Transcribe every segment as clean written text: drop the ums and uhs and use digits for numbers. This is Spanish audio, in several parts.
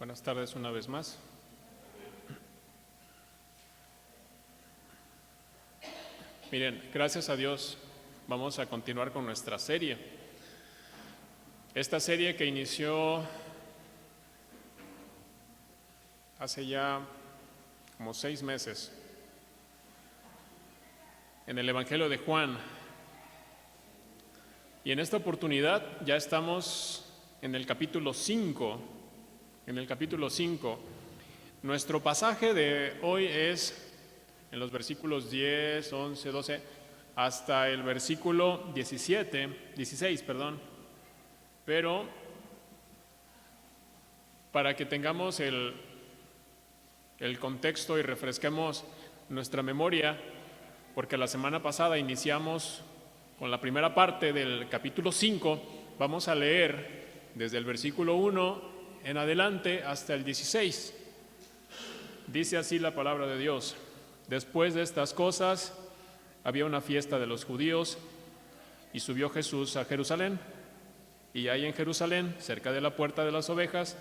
Buenas tardes una vez más. Miren, gracias a Dios vamos a continuar con nuestra serie. Esta serie que inició hace ya como 6 meses en el Evangelio de Juan. Y en esta oportunidad ya estamos en el capítulo 5. En el capítulo 5, nuestro pasaje de hoy es en los versículos 10, 11, 12, hasta el versículo 16, pero para que tengamos el contexto y refresquemos nuestra memoria, porque la semana pasada iniciamos con la primera parte del capítulo 5, vamos a leer desde el versículo 1 en adelante hasta el 16. Dice así la palabra de Dios: Después de estas cosas había una fiesta de los judíos y subió Jesús a Jerusalén. Y hay en Jerusalén, cerca de la puerta de las ovejas,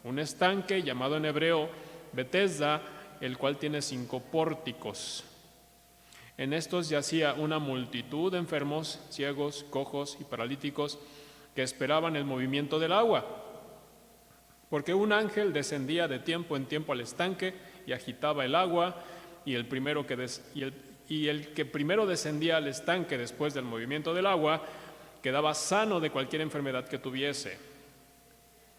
un estanque llamado en hebreo Betesda, el cual tiene 5 pórticos. En estos yacía una multitud de enfermos, ciegos, cojos y paralíticos que esperaban el movimiento del agua. Porque un ángel descendía de tiempo en tiempo al estanque y agitaba el agua, y el que primero descendía al estanque después del movimiento del agua quedaba sano de cualquier enfermedad que tuviese.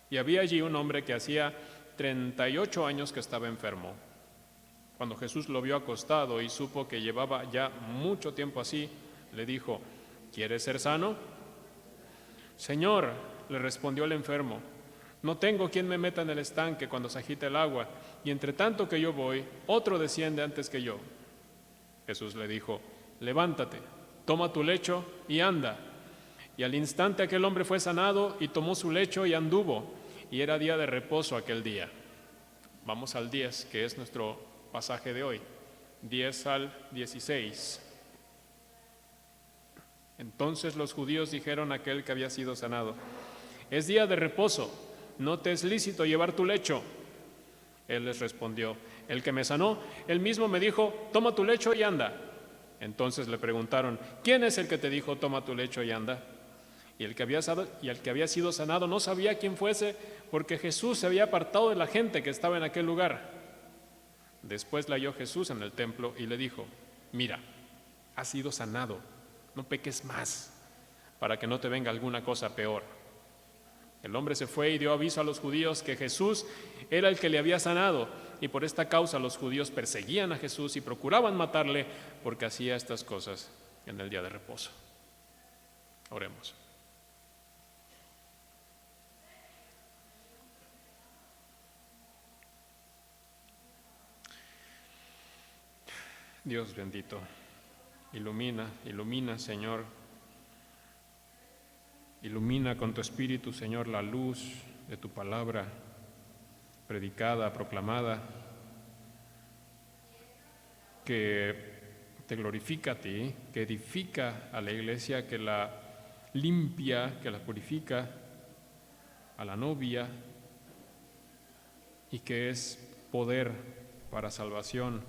Y había allí un hombre que hacía 38 años que estaba enfermo. Cuando Jesús lo vio acostado y supo que llevaba ya mucho tiempo así, le dijo: ¿Quieres ser sano? Señor, le respondió el enfermo, no tengo quien me meta en el estanque cuando se agita el agua, y entre tanto que yo voy, otro desciende antes que yo. Jesús le dijo: levántate, toma tu lecho y anda. Y al instante aquel hombre fue sanado y tomó su lecho y anduvo, y era día de reposo aquel día. Vamos al 10, que es nuestro pasaje de hoy, 10 al 16. Entonces los judíos dijeron a aquel que había sido sanado: es día de reposo, no te es lícito llevar tu lecho. Él les respondió: el que me sanó, él mismo me dijo, toma tu lecho y anda. Entonces le preguntaron: ¿quién es el que te dijo, toma tu lecho y anda? Y el que había sido sanado no sabía quién fuese, porque Jesús se había apartado de la gente que estaba en aquel lugar. Después le halló Jesús en el templo y le dijo: mira, has sido sanado, no peques más, para que no te venga alguna cosa peor. El hombre se fue y dio aviso a los judíos que Jesús era el que le había sanado, y por esta causa los judíos perseguían a Jesús y procuraban matarle, porque hacía estas cosas en el día de reposo. Oremos. Dios bendito, ilumina, Señor. Ilumina con tu Espíritu, Señor, la luz de tu palabra predicada, proclamada, que te glorifica a ti, que edifica a la iglesia, que la limpia, que la purifica, a la novia, y que es poder para salvación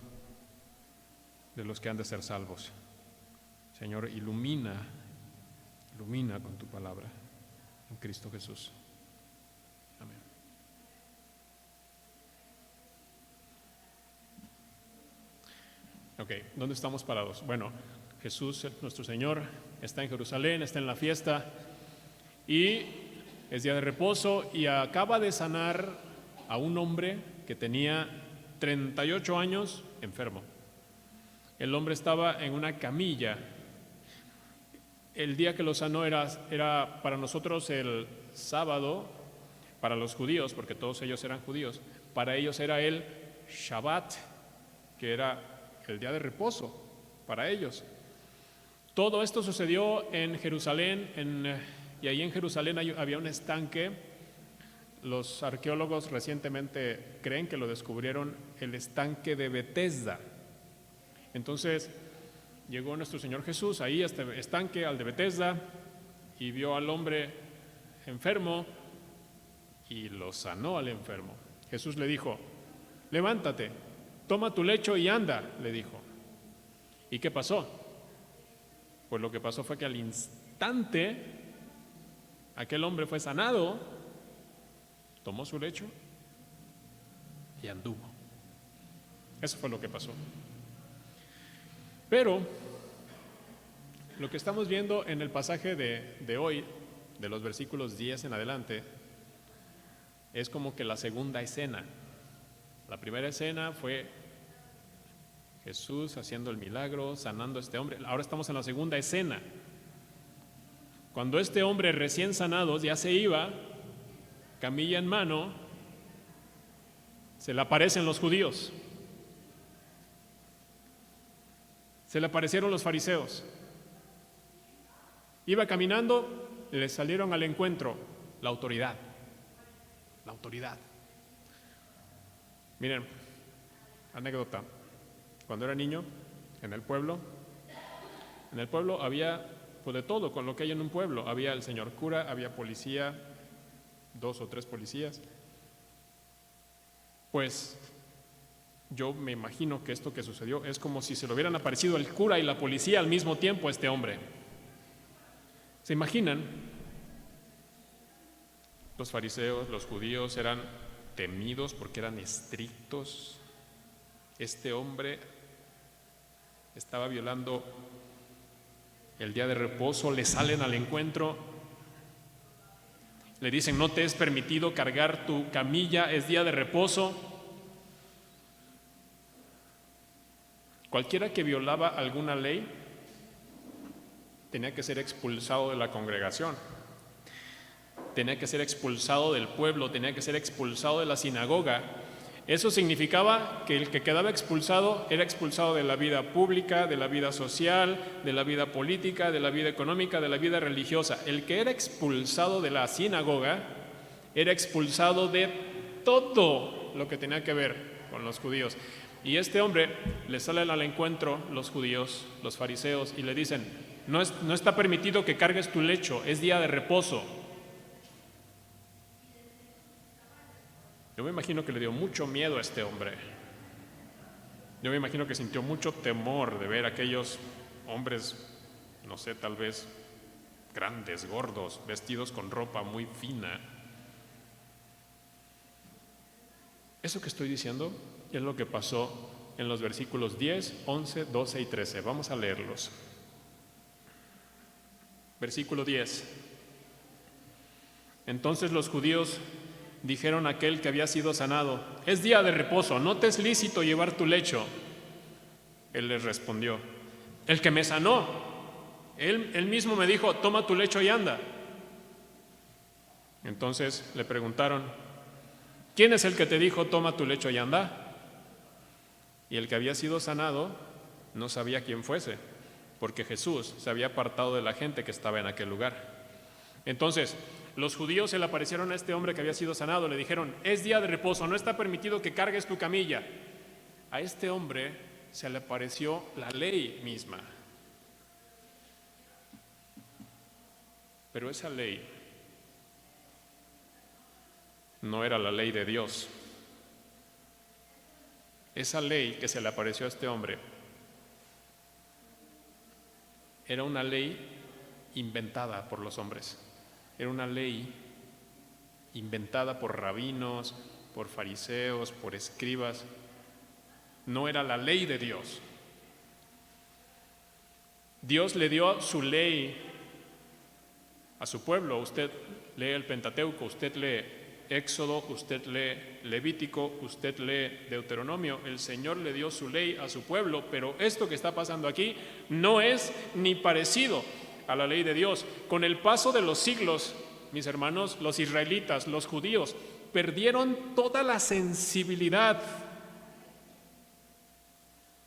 de los que han de ser salvos. Señor, ilumina con tu palabra, en Cristo Jesús. Amén. Ok, ¿dónde estamos parados? Bueno, Jesús, nuestro Señor, está en Jerusalén, está en la fiesta, y es día de reposo, y acaba de sanar a un hombre que tenía 38 años enfermo. El hombre estaba en una camilla. El día que lo sanó era para nosotros el sábado, para los judíos, porque todos ellos eran judíos, para ellos era el Shabbat, que era el día de reposo para ellos. Todo esto sucedió en Jerusalén, y ahí en Jerusalén había un estanque. Los arqueólogos recientemente creen que lo descubrieron, el estanque de Betesda. Entonces llegó nuestro Señor Jesús ahí a este estanque, al de Betesda, y vio al hombre enfermo y lo sanó al enfermo. Jesús le dijo: levántate, toma tu lecho y anda, le dijo. ¿Y qué pasó? Pues lo que pasó fue que al instante aquel hombre fue sanado, tomó su lecho y anduvo. Eso fue lo que pasó. Pero lo que estamos viendo en el pasaje de hoy, de los versículos 10 en adelante, es como que la segunda escena. La primera escena fue Jesús haciendo el milagro, sanando a este hombre. Ahora estamos en la segunda escena. Cuando este hombre recién sanado ya se iba, camilla en mano, se le aparecen los judíos. Se le aparecieron los fariseos. Iba caminando, le salieron al encuentro la autoridad. La autoridad. Miren, anécdota. Cuando era niño, en el pueblo había pues de todo, con lo que hay en un pueblo. Había el señor cura, había policía, 2 o 3 policías. Pues yo me imagino que esto que sucedió es como si se le hubieran aparecido el cura y la policía al mismo tiempo a este hombre. ¿Se imaginan? Los fariseos, los judíos eran temidos porque eran estrictos. Este hombre estaba violando el día de reposo, le salen al encuentro, le dicen: no te es permitido cargar tu camilla, es día de reposo. Cualquiera que violaba alguna ley tenía que ser expulsado de la congregación, tenía que ser expulsado del pueblo, tenía que ser expulsado de la sinagoga. Eso significaba que el que quedaba expulsado era expulsado de la vida pública, de la vida social, de la vida política, de la vida económica, de la vida religiosa. El que era expulsado de la sinagoga era expulsado de todo lo que tenía que ver con los judíos. Y este hombre le salen al encuentro los judíos, los fariseos, y le dicen: no está permitido que cargues tu lecho, es día de reposo. Yo me imagino que le dio mucho miedo a este hombre. Yo me imagino que sintió mucho temor de ver a aquellos hombres, no sé, tal vez grandes, gordos, vestidos con ropa muy fina. Eso que estoy diciendo es lo que pasó en los versículos 10, 11, 12 y 13. Vamos a leerlos. Versículo 10. Entonces los judíos dijeron a aquel que había sido sanado: es día de reposo, no te es lícito llevar tu lecho. Él les respondió: el que me sanó, él mismo me dijo: toma tu lecho y anda. Entonces le preguntaron: ¿quién es el que te dijo toma tu lecho y anda? Y el que había sido sanado no sabía quién fuese, porque Jesús se había apartado de la gente que estaba en aquel lugar. Entonces los judíos se le aparecieron a este hombre que había sido sanado, le dijeron: es día de reposo, no está permitido que cargues tu camilla. A este hombre se le apareció la ley misma. Pero esa ley no era la ley de Dios. Esa ley que se le apareció a este hombre era una ley inventada por los hombres. Era una ley inventada por rabinos, por fariseos, por escribas. No era la ley de Dios. Dios le dio su ley a su pueblo. Usted lee el Pentateuco, usted lee Éxodo, usted lee Levítico, usted lee Deuteronomio. El Señor le dio su ley a su pueblo, pero esto que está pasando aquí no es ni parecido a la ley de Dios. Con el paso de los siglos, mis hermanos, los israelitas, los judíos, perdieron toda la sensibilidad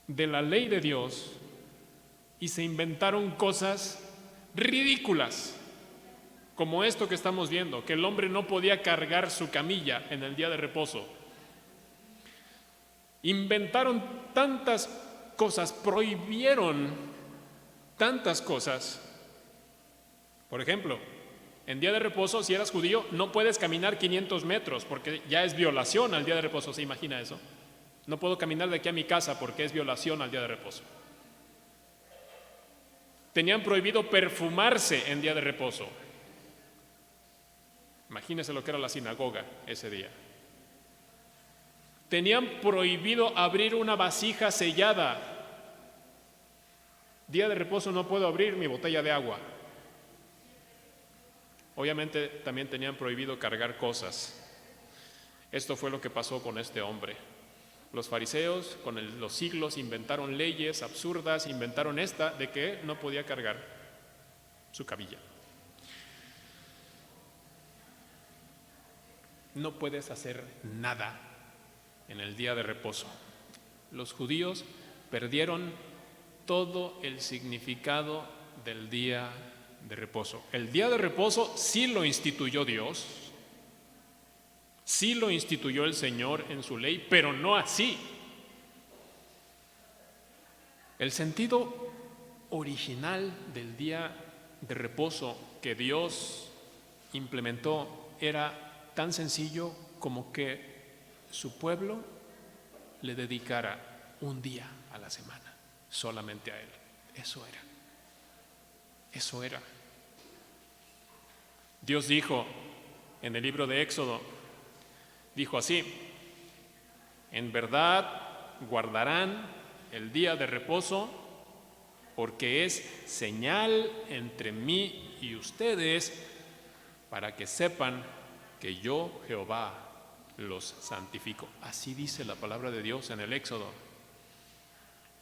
de la ley de Dios y se inventaron cosas ridículas, como esto que estamos viendo, que el hombre no podía cargar su camilla en el día de reposo. Inventaron tantas cosas, prohibieron tantas cosas. Por ejemplo, En día de reposo, si eras judío, no puedes caminar 500 metros porque ya es violación al día de reposo. ¿Se imagina eso? No puedo caminar de aquí a mi casa porque es violación al día de reposo. Tenían prohibido perfumarse en día de reposo. Imagínense lo que era la sinagoga ese día. Tenían prohibido abrir una vasija sellada. Día de reposo no puedo abrir mi botella de agua. Obviamente también tenían prohibido cargar cosas. Esto fue lo que pasó con este hombre. Los fariseos con los siglos inventaron leyes absurdas, inventaron esta de que no podía cargar su cabilla. No puedes hacer nada en el día de reposo. Los judíos perdieron todo el significado del día de reposo. El día de reposo sí lo instituyó Dios, sí lo instituyó el Señor en su ley, pero no así. El sentido original del día de reposo que Dios implementó era tan sencillo como que su pueblo le dedicara un día a la semana solamente a Él. Eso era. Dios dijo en el libro de Éxodo, dijo así: en verdad guardarán el día de reposo porque es señal entre mí y ustedes para que sepan que yo, Jehová, los santifico. Así dice la palabra de Dios en el Éxodo.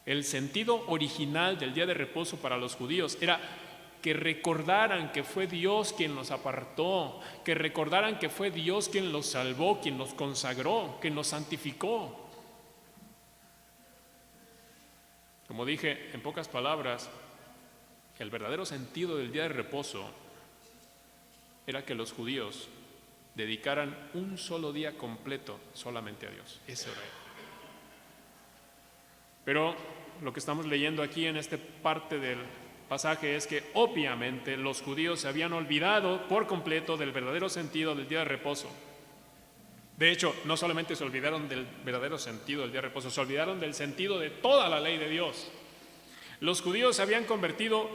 El sentido original del día de reposo para los judíos era que recordaran que fue Dios quien los apartó, que recordaran que fue Dios quien los salvó, quien los consagró, quien los santificó. Como dije, en pocas palabras, el verdadero sentido del día de reposo era que los judíos dedicaran un solo día completo solamente a Dios. Eso era. Pero lo que estamos leyendo aquí en esta parte del pasaje es que obviamente los judíos se habían olvidado por completo del verdadero sentido del día de reposo. De hecho, no solamente se olvidaron del verdadero sentido del día de reposo, se olvidaron del sentido de toda la ley de Dios. Los judíos se habían convertido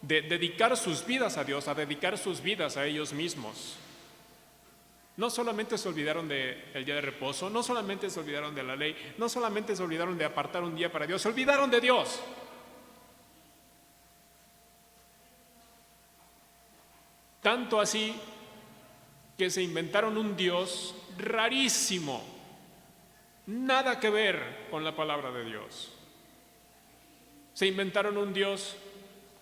de dedicar sus vidas a Dios, a dedicar sus vidas a ellos mismos. No solamente se olvidaron del día de reposo, no solamente se olvidaron de la ley, no solamente se olvidaron de apartar un día para Dios, se olvidaron de Dios. Tanto así que se inventaron un Dios rarísimo, nada que ver con la palabra de Dios. Se inventaron un Dios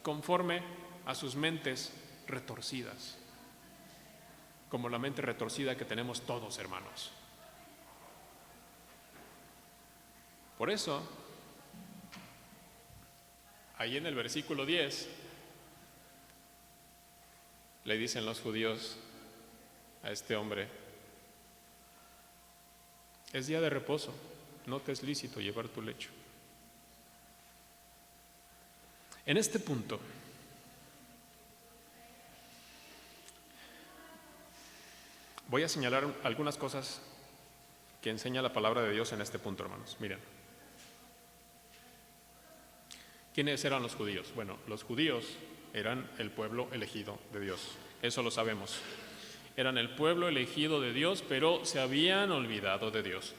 conforme a sus mentes retorcidas, como la mente retorcida que tenemos todos, hermanos. Por eso, ahí en el versículo 10, le dicen los judíos a este hombre: es día de reposo, no te es lícito llevar tu lecho. En este punto, voy a señalar algunas cosas que enseña la palabra de Dios en este punto, hermanos. Miren, ¿quiénes eran los judíos? Bueno, los judíos eran el pueblo elegido de Dios, eso lo sabemos. Eran el pueblo elegido de Dios, pero se habían olvidado de Dios.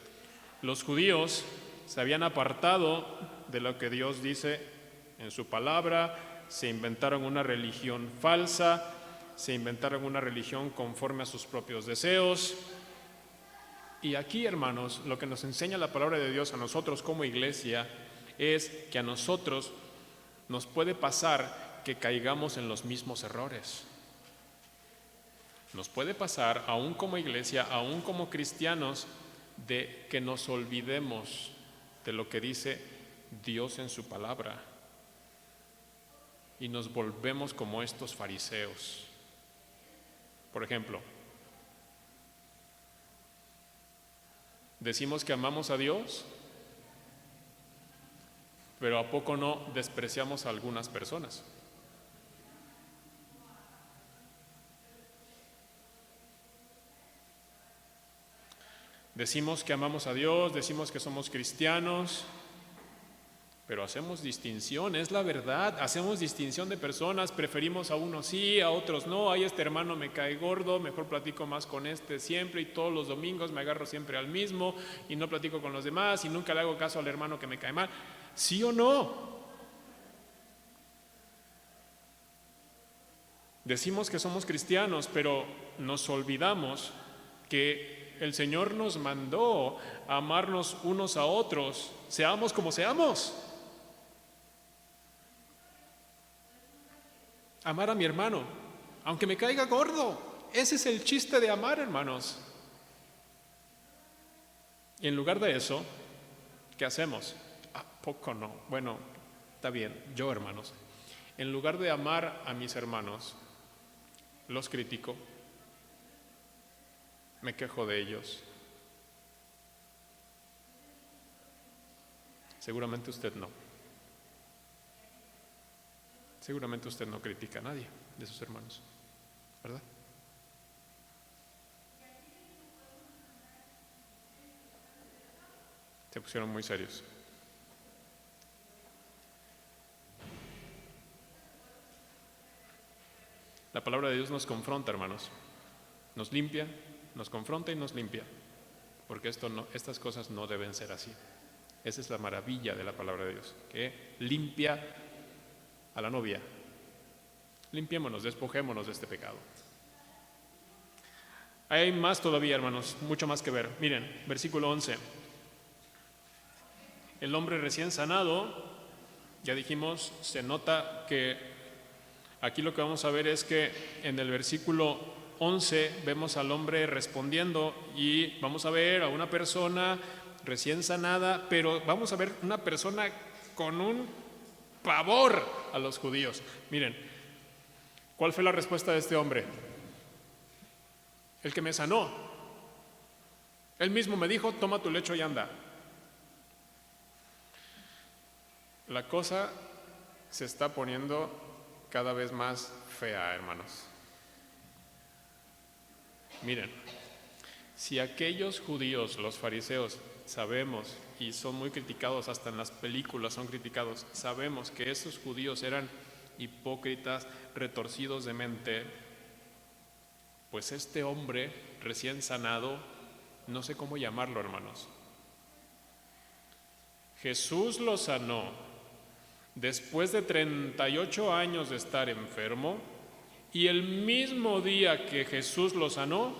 Los judíos se habían apartado de lo que Dios dice en su palabra, se inventaron una religión falsa, se inventaron una religión conforme a sus propios deseos. Y aquí, hermanos, lo que nos enseña la palabra de Dios a nosotros como iglesia es que a nosotros nos puede pasar que caigamos en los mismos errores. Nos puede pasar, aún como iglesia, aún como cristianos, de que nos olvidemos de lo que dice Dios en su palabra y nos volvemos como estos fariseos. Por ejemplo, decimos que amamos a Dios, pero ¿a poco no despreciamos a algunas personas? Decimos que amamos a Dios, decimos que somos cristianos, pero hacemos distinción, es la verdad, hacemos distinción de personas, preferimos a unos sí, a otros no. Ay, este hermano me cae gordo, mejor platico más con este siempre, y todos los domingos me agarro siempre al mismo y no platico con los demás y nunca le hago caso al hermano que me cae mal. ¿Sí o no? Decimos que somos cristianos, pero nos olvidamos que el Señor nos mandó a amarnos unos a otros, seamos como seamos. Amar a mi hermano, aunque me caiga gordo. Ese es el chiste de amar, hermanos. Y en lugar de eso, ¿qué hacemos? ¿A poco no? Bueno, está bien, yo, hermanos, en lugar de amar a mis hermanos, los critico, me quejo de ellos. Seguramente usted no. Seguramente usted no critica a nadie de sus hermanos, ¿verdad? Se pusieron muy serios. La palabra de Dios nos confronta, hermanos. Nos limpia, nos confronta y nos limpia. Porque estas cosas no deben ser así. Esa es la maravilla de la palabra de Dios, que limpia a la novia. Limpiémonos, despojémonos de este pecado. Hay más todavía, hermanos, mucho más que ver. Miren, versículo 11. El hombre recién sanado, ya dijimos, se nota que aquí lo que vamos a ver es que en el versículo 11 vemos al hombre respondiendo y vamos a ver a una persona recién sanada, pero vamos a ver una persona con un pavor a los judíos. Miren, ¿cuál fue la respuesta de este hombre? El que me sanó. Él mismo me dijo, toma tu lecho y anda. La cosa se está poniendo cada vez más fea, hermanos. Miren, si aquellos judíos, los fariseos, sabemos, y son muy criticados, hasta en las películas son criticados, sabemos que esos judíos eran hipócritas, retorcidos de mente, pues este hombre recién sanado, no sé cómo llamarlo, hermanos. Jesús lo sanó después de 38 años de estar enfermo, y el mismo día que Jesús lo sanó,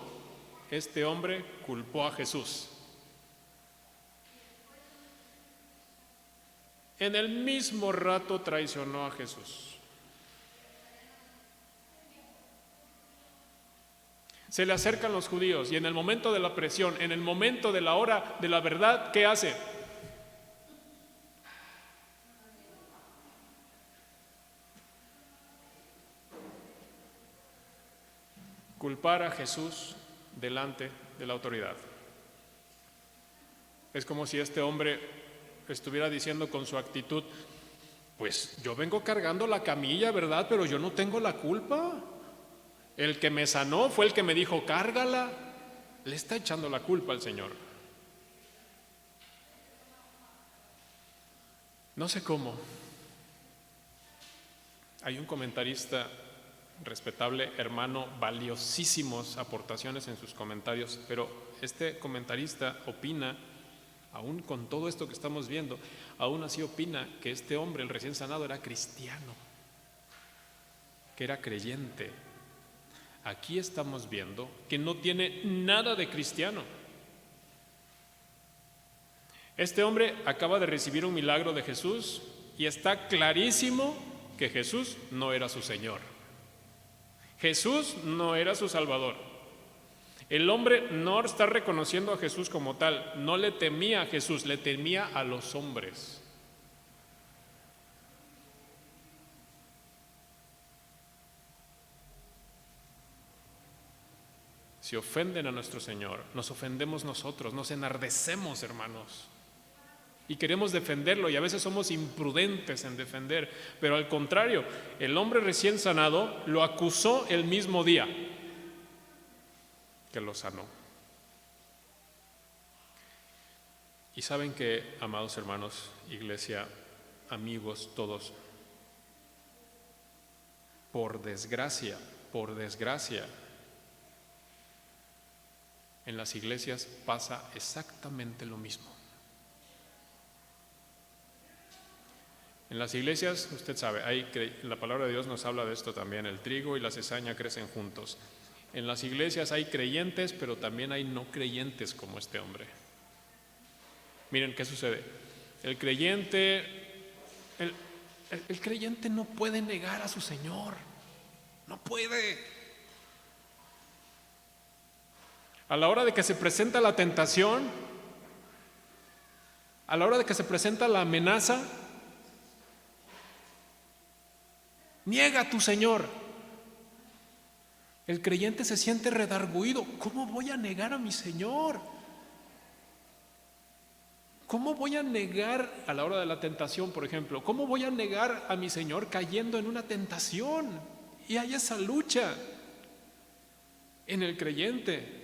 este hombre culpó a Jesús. En el mismo rato traicionó a Jesús. Se le acercan los judíos y en el momento de la presión, en el momento de la hora de la verdad, ¿qué hace? Culpar a Jesús delante de la autoridad. Es como si este hombre estuviera diciendo con su actitud, pues yo vengo cargando la camilla, ¿verdad? Pero yo no tengo la culpa. El que me sanó fue el que me dijo, cárgala. Le está echando la culpa al Señor. No sé cómo. Hay un comentarista respetable, hermano, valiosísimas aportaciones en sus comentarios, pero este comentarista opina, aún con todo esto que estamos viendo, aún así opina que este hombre, el recién sanado, era cristiano, que era creyente. Aquí estamos viendo que no tiene nada de cristiano. Este hombre acaba de recibir un milagro de Jesús y está clarísimo que Jesús no era su Señor. Jesús no era su Salvador. El hombre no está reconociendo a Jesús como tal, no le temía a Jesús, le temía a los hombres. Si ofenden a nuestro Señor, nos ofendemos nosotros, nos enardecemos, hermanos, y queremos defenderlo, y a veces somos imprudentes en defender, pero al contrario, el hombre recién sanado lo acusó el mismo día que lo sanó. Y saben que, amados hermanos, iglesia, amigos todos, por desgracia, en las iglesias pasa exactamente lo mismo. En las iglesias, usted sabe, la palabra de Dios nos habla de esto también, el trigo y la cizaña crecen juntos. En las iglesias hay creyentes, pero también hay no creyentes como este hombre. Miren qué sucede. El creyente no puede negar a su Señor, no puede. A la hora de que se presenta la tentación, a la hora de que se presenta la amenaza, niega a tu Señor. El creyente se siente redargüido. ¿Cómo voy a negar a mi Señor? ¿Cómo voy a negar a la hora de la tentación, por ejemplo? ¿Cómo voy a negar a mi Señor cayendo en una tentación? Y hay esa lucha en el creyente.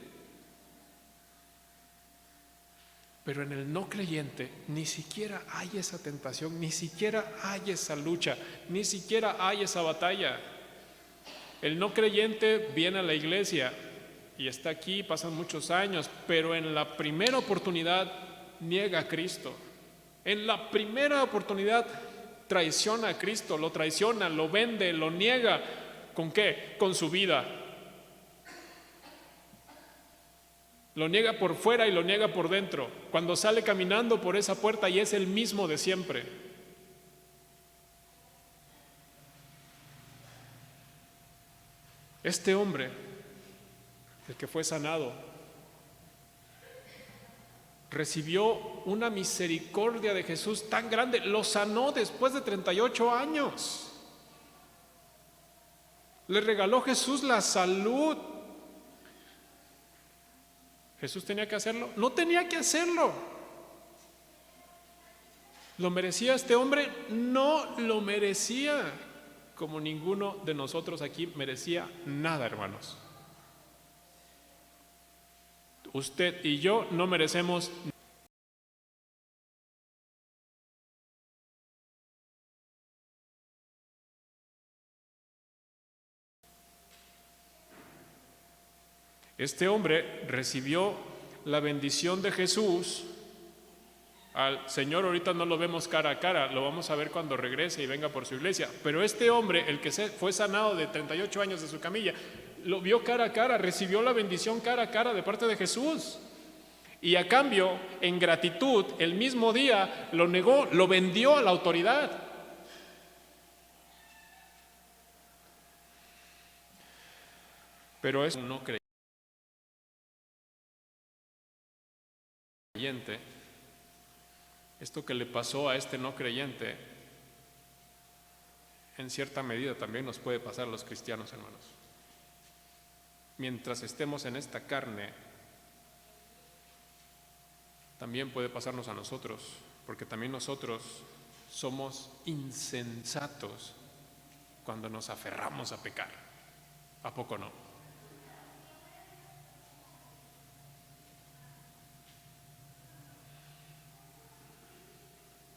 Pero en el no creyente ni siquiera hay esa tentación, ni siquiera hay esa lucha, ni siquiera hay esa batalla. El no creyente viene a la iglesia y está aquí, pasan muchos años, pero en la primera oportunidad niega a Cristo. En la primera oportunidad traiciona a Cristo, lo traiciona, lo vende, lo niega. ¿Con qué? Con su vida. Lo niega por fuera y lo niega por dentro. Cuando sale caminando por esa puerta y es el mismo de siempre. Este hombre, el que fue sanado, recibió una misericordia de Jesús tan grande. Lo sanó después de 38 años. Le regaló Jesús la salud. ¿Jesús tenía que hacerlo? No tenía que hacerlo. ¿Lo merecía este hombre? No lo merecía, como ninguno de nosotros aquí merecía nada, hermanos. Usted y yo no merecemos nada. Este hombre recibió la bendición de Jesús. Al Señor ahorita no lo vemos cara a cara, lo vamos a ver cuando regrese y venga por su iglesia. Pero este hombre, el que fue sanado de 38 años de su camilla, lo vio cara a cara, recibió la bendición cara a cara de parte de Jesús. Y a cambio, en gratitud, el mismo día lo negó, lo vendió a la autoridad. Pero es un no creyente. Esto que le pasó a este no creyente, en cierta medida también nos puede pasar a los cristianos, hermanos. Mientras estemos en esta carne, también puede pasarnos a nosotros, porque también nosotros somos insensatos cuando nos aferramos a pecar. ¿A poco no?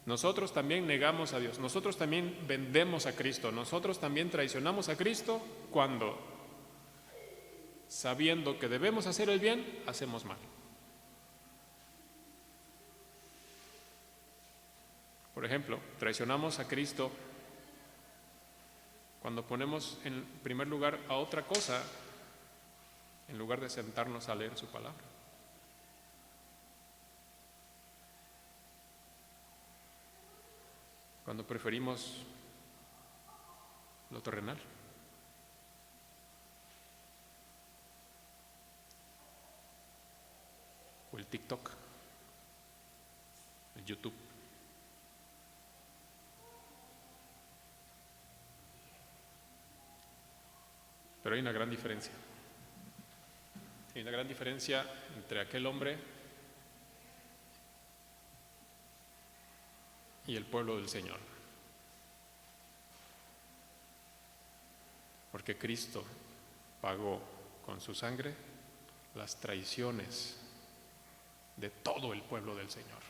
Nosotros también negamos a Dios, nosotros también vendemos a Cristo, nosotros también traicionamos a Cristo cuando, sabiendo que debemos hacer el bien, hacemos mal. Por ejemplo, traicionamos a Cristo cuando ponemos en primer lugar a otra cosa en lugar de sentarnos a leer su palabra. Cuando preferimos lo terrenal. O el TikTok, el YouTube. Pero hay una gran diferencia. Hay una gran diferencia entre aquel hombre y el pueblo del Señor. Porque Cristo pagó con su sangre las traiciones de todo el pueblo del Señor.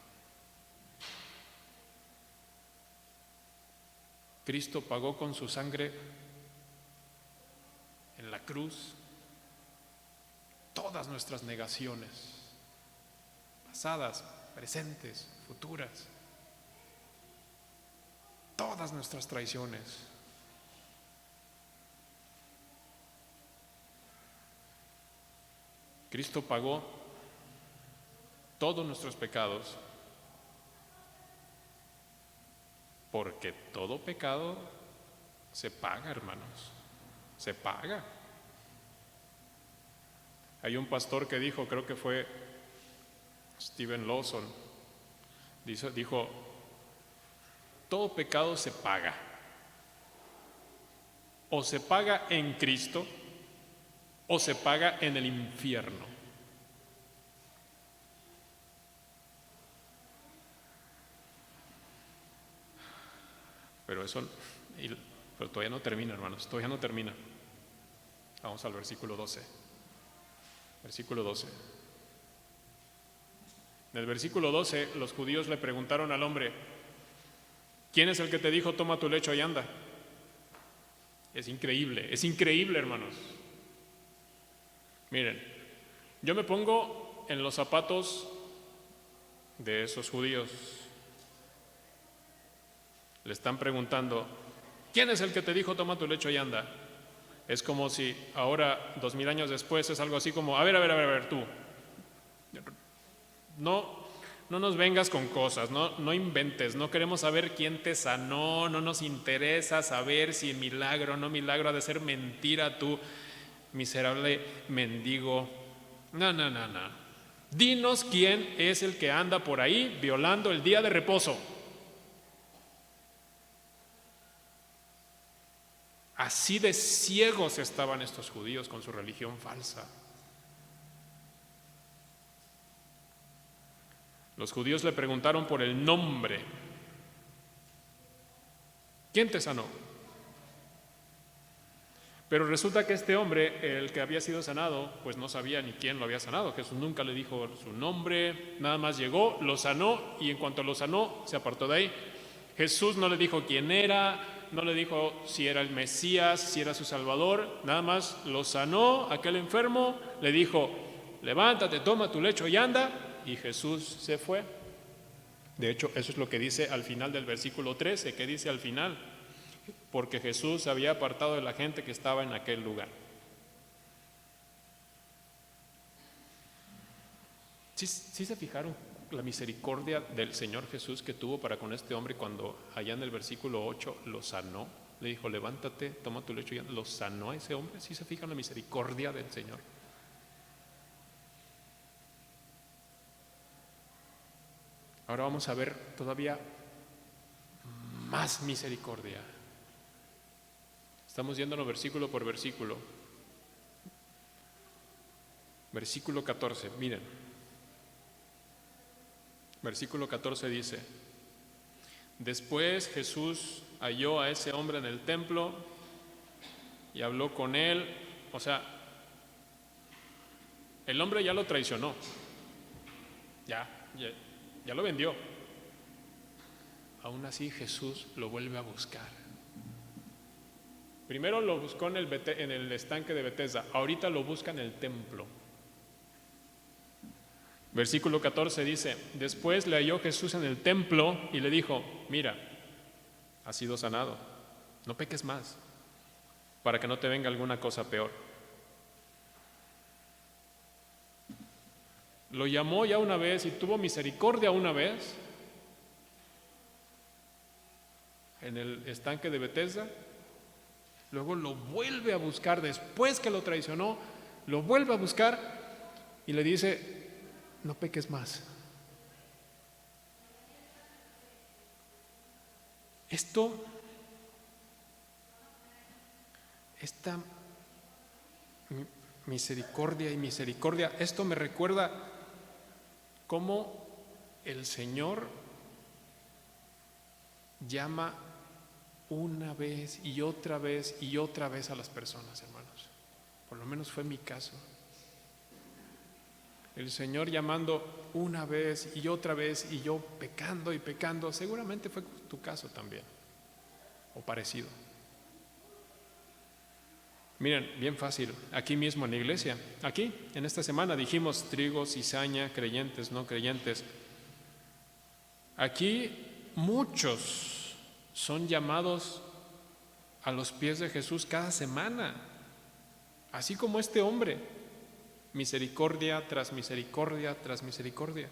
Cristo pagó con su sangre en la cruz todas nuestras negaciones, pasadas, presentes, futuras, todas nuestras traiciones. Cristo pagó todos nuestros pecados, porque todo pecado se paga, hermanos, se paga. Hay un pastor que dijo, creo que fue Steven Lawson, dijo, todo pecado se paga. O se paga en Cristo o se paga en el infierno. Pero todavía no termina, hermanos, todavía no termina. Vamos al versículo 12. Versículo 12. En el versículo 12, los judíos le preguntaron al hombre, ¿quién es el que te dijo, toma tu lecho y anda? Es increíble, hermanos. Miren, yo me pongo en los zapatos de esos judíos. Le están preguntando, ¿quién es el que te dijo, toma tu lecho y anda? Es como si ahora, 2000 años después, es algo así como, a ver, tú. No nos vengas con cosas, no inventes, no queremos saber quién te sanó, no nos interesa saber si milagro o no milagro, ha de ser mentira tú, miserable mendigo. No. Dinos quién es el que anda por ahí violando el día de reposo. Así de ciegos estaban estos judíos con su religión falsa. Los judíos le preguntaron por el nombre. ¿Quién te sanó? Pero resulta que este hombre, el que había sido sanado, pues no sabía ni quién lo había sanado. Jesús nunca le dijo su nombre, nada más llegó, lo sanó y en cuanto lo sanó, se apartó de ahí. Jesús no le dijo quién era, no le dijo si era el Mesías, si era su Salvador, nada más lo sanó, aquel enfermo, le dijo, levántate, toma tu lecho y anda. Y Jesús se fue. De hecho, eso es lo que dice al final del versículo 13. ¿Qué dice al final? Porque Jesús se había apartado de la gente que estaba en aquel lugar. ¿Sí se fijaron la misericordia del Señor Jesús que tuvo para con este hombre cuando allá en el versículo 8 lo sanó? Le dijo, levántate, toma tu lecho y anda. Lo sanó a ese hombre. ¿Sí se fijan la misericordia del Señor? Ahora vamos a ver todavía más misericordia. Estamos yéndonos versículo por versículo. Versículo 14, miren. Versículo 14 dice, después Jesús halló a ese hombre en el templo y habló con él. O sea, el hombre ya lo traicionó. Ya lo vendió. Aún así Jesús lo vuelve a buscar. Primero lo buscó en el estanque de Betesda, ahorita lo busca en el templo. Versículo 14 dice, después le halló Jesús en el templo y le dijo, mira, has sido sanado, no peques más, para que no te venga alguna cosa peor. Lo llamó ya una vez y tuvo misericordia una vez en el estanque de Betesda. Luego lo vuelve a buscar después que lo traicionó, lo vuelve a buscar y le dice, no peques más. Esta misericordia, esto me recuerda cómo el Señor llama una vez y otra vez y otra vez a las personas, hermanos. Por lo menos fue mi caso. El Señor llamando una vez y otra vez y yo pecando y pecando. Seguramente fue tu caso también. o parecido. Miren, bien fácil, aquí mismo en la iglesia, aquí, en esta semana dijimos trigo, cizaña, creyentes, no creyentes. Aquí muchos son llamados a los pies de Jesús cada semana, así como este hombre, misericordia tras misericordia tras misericordia.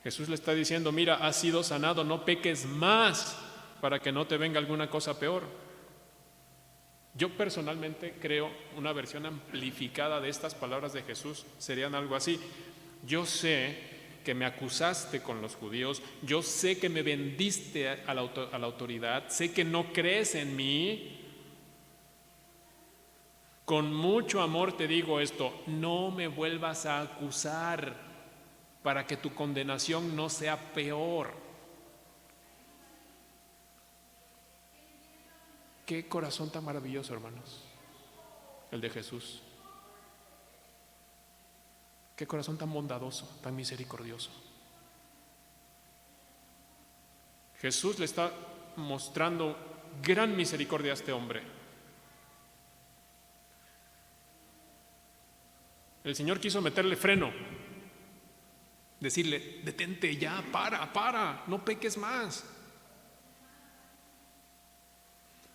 Jesús le está diciendo, mira, has sido sanado, no peques más para que no te venga alguna cosa peor. Yo personalmente creo una versión amplificada de estas palabras de Jesús serían algo así. Yo sé que me acusaste con los judíos, yo sé que me vendiste a la autoridad, sé que no crees en mí. Con mucho amor te digo esto, no me vuelvas a acusar para que tu condenación no sea peor. Qué corazón tan maravilloso, hermanos, el de Jesús. Qué corazón tan bondadoso, tan misericordioso. Jesús le está mostrando gran misericordia a este hombre. El Señor quiso meterle freno, decirle, detente ya, para, no peques más.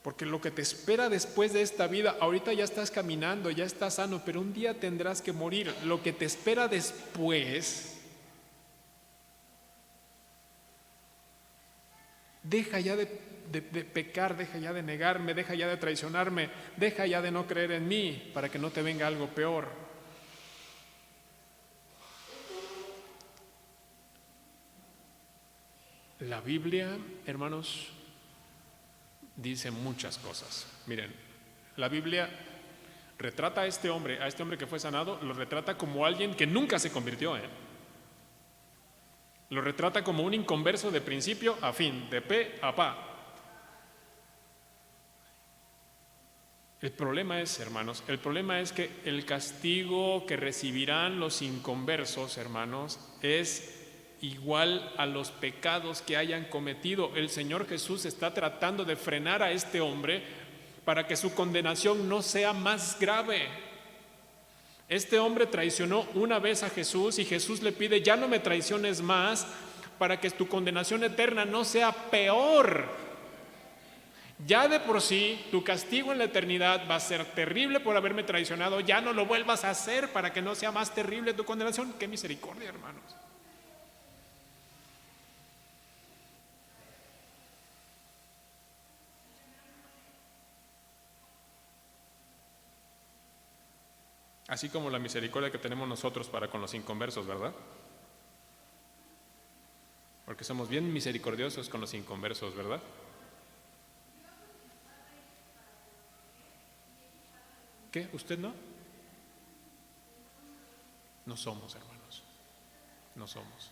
Porque lo que te espera después de esta vida, ahorita ya estás caminando, ya estás sano, pero un día tendrás que morir. Lo que te espera después, deja ya de pecar, deja ya de negarme, deja ya de traicionarme, deja ya de no creer en mí para que no te venga algo peor. La Biblia, hermanos, dice muchas cosas. Miren, la Biblia retrata a este hombre que fue sanado, lo retrata como alguien que nunca se convirtió. Lo retrata como un inconverso de principio a fin, de pe a pa. El problema es, hermanos, que el castigo que recibirán los inconversos, hermanos, es igual a los pecados que hayan cometido. El Señor Jesús está tratando de frenar a este hombre para que su condenación no sea más grave. Este hombre traicionó una vez a Jesús y Jesús le pide, ya no me traiciones más para que tu condenación eterna no sea peor. Ya de por sí tu castigo en la eternidad va a ser terrible por haberme traicionado, ya no lo vuelvas a hacer para que no sea más terrible tu condenación. ¡Qué misericordia, hermanos! Así como la misericordia que tenemos nosotros para con los inconversos, ¿verdad? Porque somos bien misericordiosos con los inconversos, ¿verdad? ¿Qué? ¿Usted no? No somos, hermanos. No somos.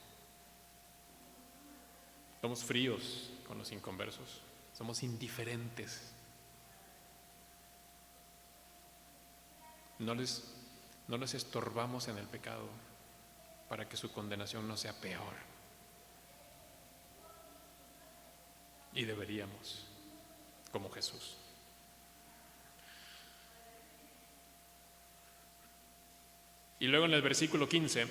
Somos fríos con los inconversos. Somos indiferentes. No les estorbamos en el pecado para que su condenación no sea peor. Y deberíamos, como Jesús. Y luego en el versículo 15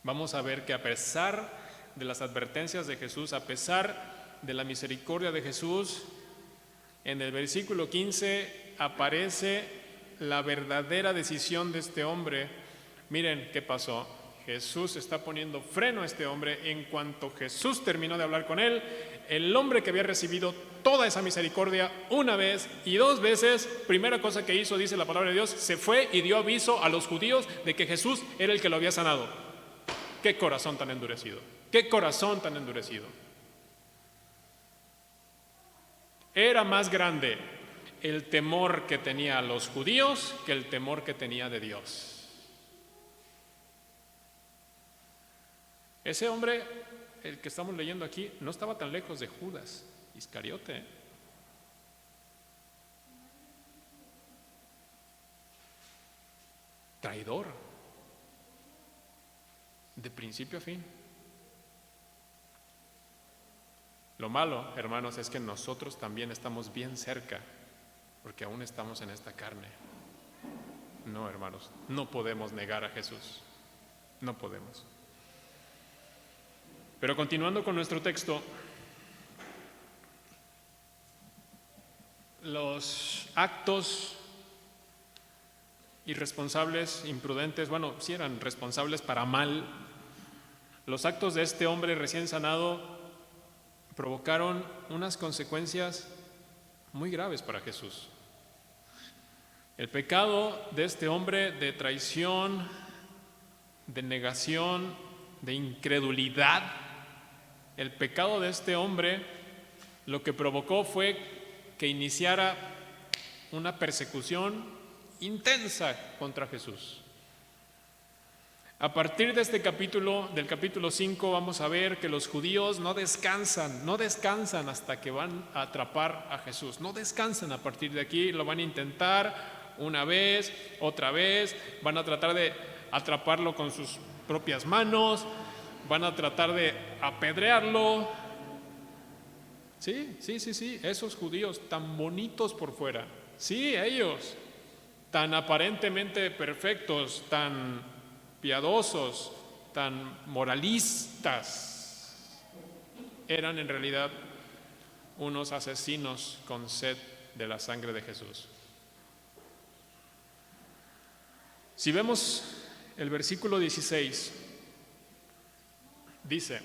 vamos a ver que a pesar de las advertencias de Jesús, a pesar de la misericordia de Jesús, en el versículo 15 aparece la verdadera decisión de este hombre. Miren qué pasó. Jesús está poniendo freno a este hombre. En cuanto Jesús terminó de hablar con él, el hombre que había recibido toda esa misericordia una vez y dos veces, primera cosa que hizo, dice la palabra de Dios, se fue y dio aviso a los judíos de que Jesús era el que lo había sanado. ¡Qué corazón tan endurecido! ¡Qué corazón tan endurecido! Era más grande el temor que tenía a los judíos que el temor que tenía de Dios. Ese hombre, el que estamos leyendo aquí, no estaba tan lejos de Judas Iscariote. Traidor, de principio a fin. Lo malo, hermanos, es que nosotros también estamos bien cerca, porque aún estamos en esta carne. No, hermanos, no podemos negar a Jesús. No podemos. Pero continuando con nuestro texto, los actos irresponsables, imprudentes, bueno, sí eran responsables para mal, los actos de este hombre recién sanado provocaron unas consecuencias muy graves para Jesús. El pecado de este hombre de traición, de negación, de incredulidad, el pecado de este hombre lo que provocó fue que iniciara una persecución intensa contra Jesús. A partir de este capítulo, del capítulo 5, vamos a ver que los judíos no descansan hasta que van a atrapar a Jesús. No descansan a partir de aquí, lo van a intentar una vez, otra vez, van a tratar de atraparlo con sus propias manos, van a tratar de apedrearlo. Sí, esos judíos tan bonitos por fuera, sí, ellos, tan aparentemente perfectos, tan piadosos, tan moralistas, eran en realidad unos asesinos con sed de la sangre de Jesús. Si vemos el versículo 16, dice: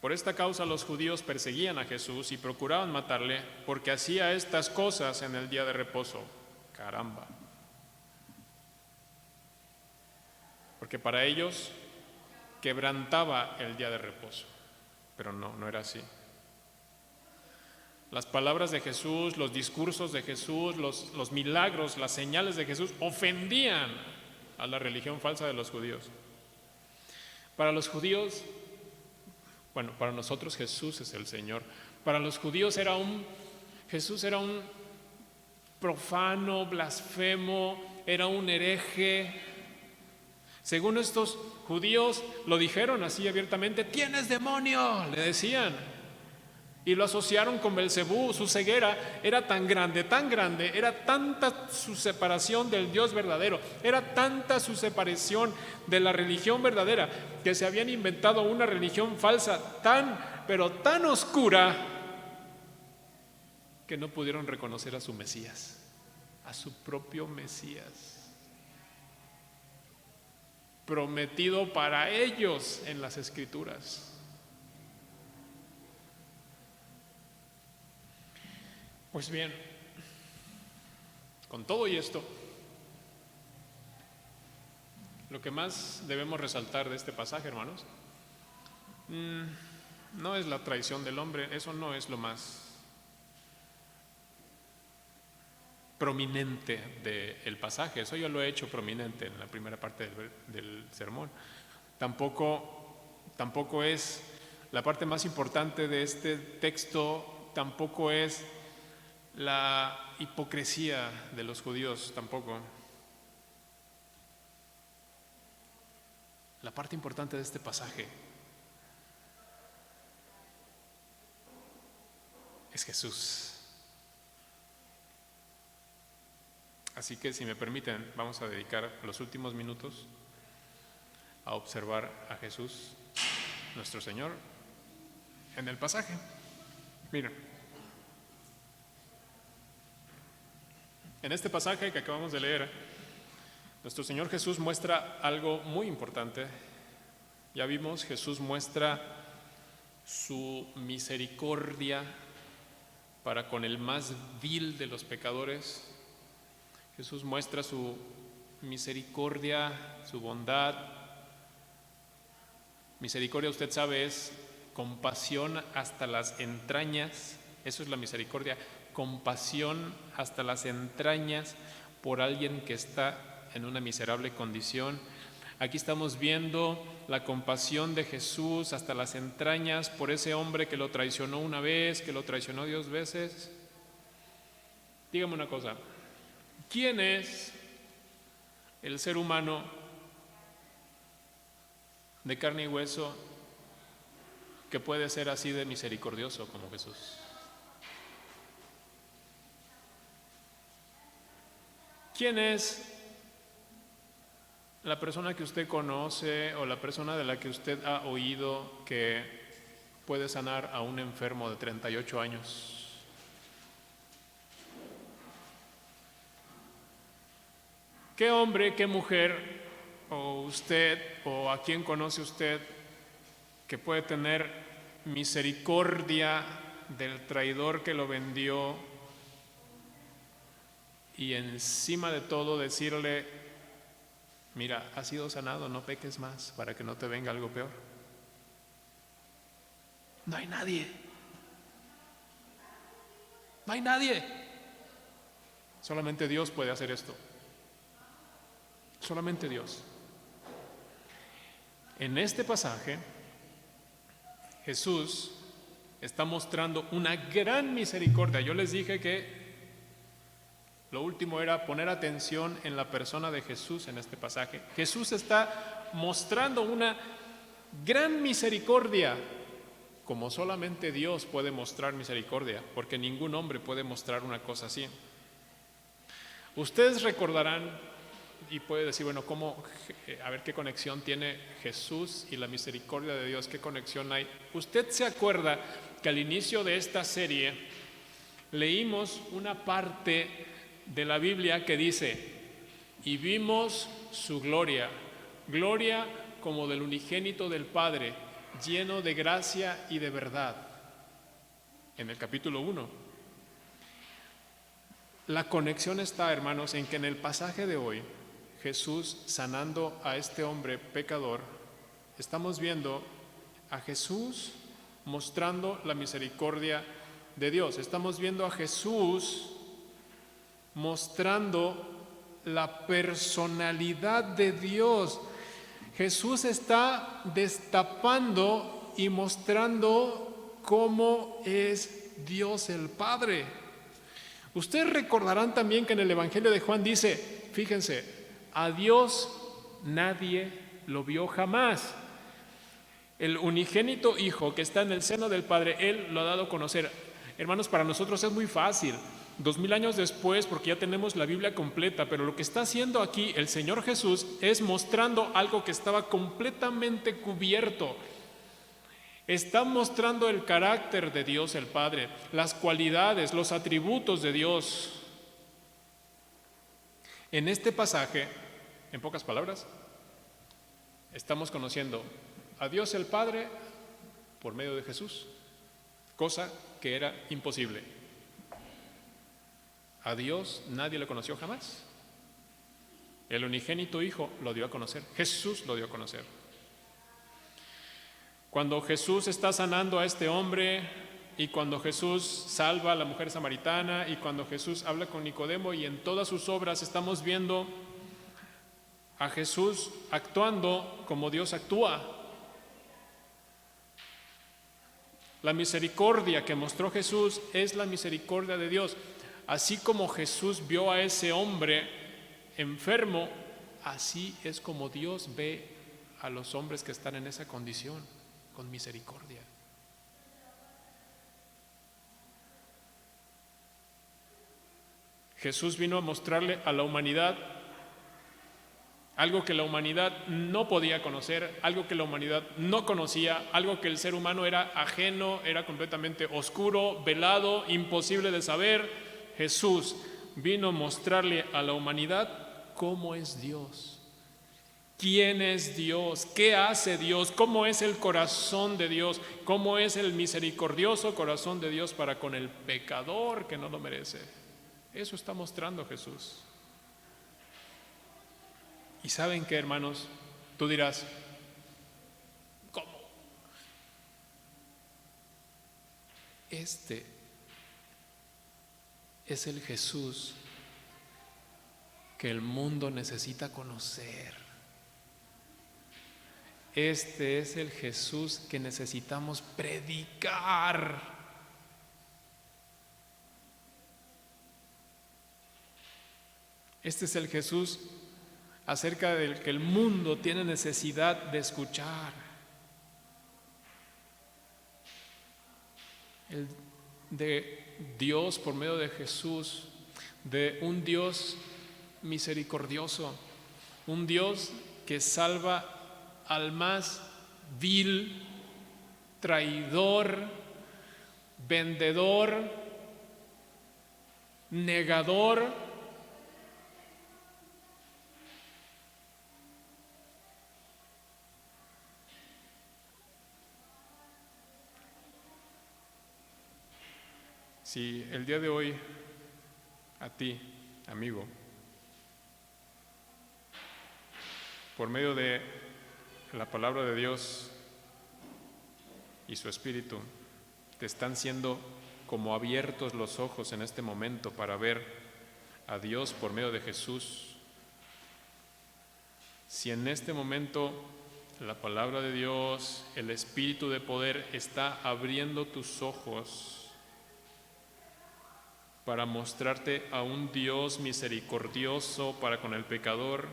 por esta causa los judíos perseguían a Jesús y procuraban matarle, porque hacía estas cosas en el día de reposo. Caramba. Porque para ellos quebrantaba el día de reposo, pero no era así. Las palabras de Jesús, los discursos de Jesús, los milagros, las señales de Jesús ofendían a la religión falsa de los judíos. Para los judíos, bueno, para nosotros Jesús es el Señor. Para los judíos Jesús era un profano, blasfemo, era un hereje. Según estos judíos lo dijeron así abiertamente: tienes demonio, le decían, y lo asociaron con Belcebú. Su ceguera era tan grande, era tanta su separación del Dios verdadero, era tanta su separación de la religión verdadera, que se habían inventado una religión falsa pero tan oscura, que no pudieron reconocer a su Mesías, a su propio Mesías, prometido para ellos en las Escrituras. Pues bien, con todo y esto, lo que más debemos resaltar de este pasaje, hermanos, no es la traición del hombre, eso no es lo más prominente del pasaje, eso yo lo he hecho prominente en la primera parte del sermón. Tampoco es la parte más importante de este texto, tampoco es la hipocresía de los judíos, tampoco. La parte importante de este pasaje es Jesús. Así que, si me permiten, vamos a dedicar los últimos minutos a observar a Jesús, nuestro Señor, en el pasaje. Miren, en este pasaje que acabamos de leer, nuestro Señor Jesús muestra algo muy importante. Ya vimos, Jesús muestra su misericordia para con el más vil de los pecadores. Jesús muestra su misericordia, su bondad. Misericordia, usted sabe, es compasión hasta las entrañas. Eso es la misericordia, compasión hasta las entrañas por alguien que está en una miserable condición. Aquí estamos viendo la compasión de Jesús hasta las entrañas por ese hombre que lo traicionó una vez, que lo traicionó 2 veces. Dígame una cosa, ¿quién es el ser humano de carne y hueso que puede ser así de misericordioso como Jesús? ¿Quién es la persona que usted conoce o la persona de la que usted ha oído que puede sanar a un enfermo de 38 años? ¿Qué hombre, qué mujer, o usted, o a quién conoce usted que puede tener misericordia del traidor que lo vendió y encima de todo decirle: mira, has sido sanado, no peques más para que no te venga algo peor? No hay nadie. No hay nadie. Solamente Dios puede hacer esto. Solamente Dios. En este pasaje, Jesús está mostrando una gran misericordia. Yo les dije que lo último era poner atención en la persona de Jesús en este pasaje. Jesús está mostrando una gran misericordia, como solamente Dios puede mostrar misericordia, porque ningún hombre puede mostrar una cosa así. Ustedes recordarán, y puede decir, bueno, ¿cómo? A ver qué conexión tiene Jesús y la misericordia de Dios, qué conexión hay. Usted se acuerda que al inicio de esta serie leímos una parte de la Biblia que dice: y vimos su gloria, gloria como del unigénito del Padre, lleno de gracia y de verdad. En el capítulo 1. La conexión está, hermanos, en que en el pasaje de hoy, Jesús sanando a este hombre pecador, estamos viendo a Jesús mostrando la misericordia de Dios. Estamos viendo a Jesús mostrando la personalidad de Dios. Jesús está destapando y mostrando cómo es Dios el Padre. Ustedes recordarán también que en el Evangelio de Juan dice, fíjense, a Dios nadie lo vio jamás. El unigénito Hijo que está en el seno del Padre, Él lo ha dado a conocer. Hermanos, para nosotros es muy fácil, 2000 años después, porque ya tenemos la Biblia completa, pero lo que está haciendo aquí el Señor Jesús es mostrando algo que estaba completamente cubierto. Está mostrando el carácter de Dios el Padre, las cualidades, los atributos de Dios. En este pasaje, en pocas palabras, estamos conociendo a Dios el Padre por medio de Jesús, cosa que era imposible. A Dios nadie lo conoció jamás. El unigénito Hijo lo dio a conocer, Jesús lo dio a conocer. Cuando Jesús está sanando a este hombre, y cuando Jesús salva a la mujer samaritana, y cuando Jesús habla con Nicodemo, y en todas sus obras estamos viendo a Jesús actuando como Dios actúa. La misericordia que mostró Jesús es la misericordia de Dios. Así como Jesús vio a ese hombre enfermo, así es como Dios ve a los hombres que están en esa condición, con misericordia. Jesús vino a mostrarle a la humanidad algo que la humanidad no podía conocer, algo que la humanidad no conocía, algo que el ser humano era ajeno, era completamente oscuro, velado, imposible de saber. Jesús vino a mostrarle a la humanidad cómo es Dios, quién es Dios, qué hace Dios, cómo es el corazón de Dios, cómo es el misericordioso corazón de Dios para con el pecador que no lo merece. Eso está mostrando Jesús. ¿Y saben qué, hermanos? Tú dirás, ¿cómo? Este es el Jesús que el mundo necesita conocer. Este es el Jesús que necesitamos predicar. Este es el Jesús acerca del que el mundo tiene necesidad de escuchar. el de Dios por medio de Jesús, de un Dios misericordioso, un Dios que salva al más vil, traidor, vendedor, negador, si el día de hoy a ti, amigo, por medio de la palabra de Dios y su Espíritu, te están siendo como abiertos los ojos en este momento para ver a Dios por medio de Jesús. Si en este momento la palabra de Dios, el Espíritu de poder está abriendo tus ojos para mostrarte a un Dios misericordioso para con el pecador,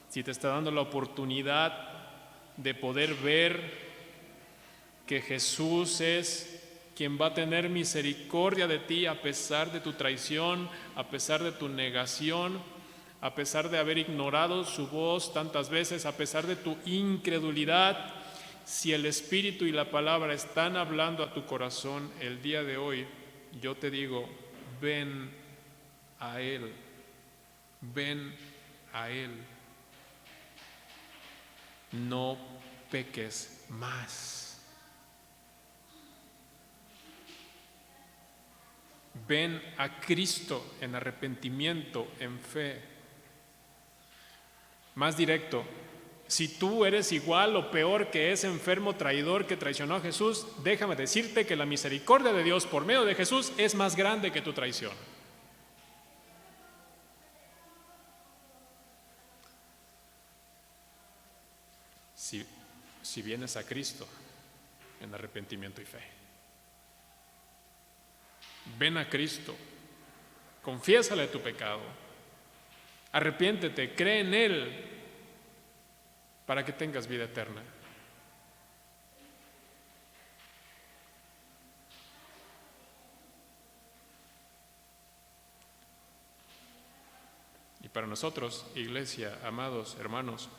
si te está dando la oportunidad de poder ver que Jesús es quien va a tener misericordia de ti a pesar de tu traición, a pesar de tu negación, a pesar de haber ignorado su voz tantas veces, a pesar de tu incredulidad. Si el Espíritu y la palabra están hablando a tu corazón el día de hoy, yo te digo, ven a Él, ven a Él. No peques más. Ven a Cristo en arrepentimiento, en fe. Más directo, si tú eres igual o peor que ese enfermo traidor que traicionó a Jesús, déjame decirte que la misericordia de Dios por medio de Jesús es más grande que tu traición. Si vienes a Cristo en arrepentimiento y fe. Ven a Cristo, confiésale tu pecado, arrepiéntete, cree en Él para que tengas vida eterna. Y para nosotros, iglesia, amados hermanos,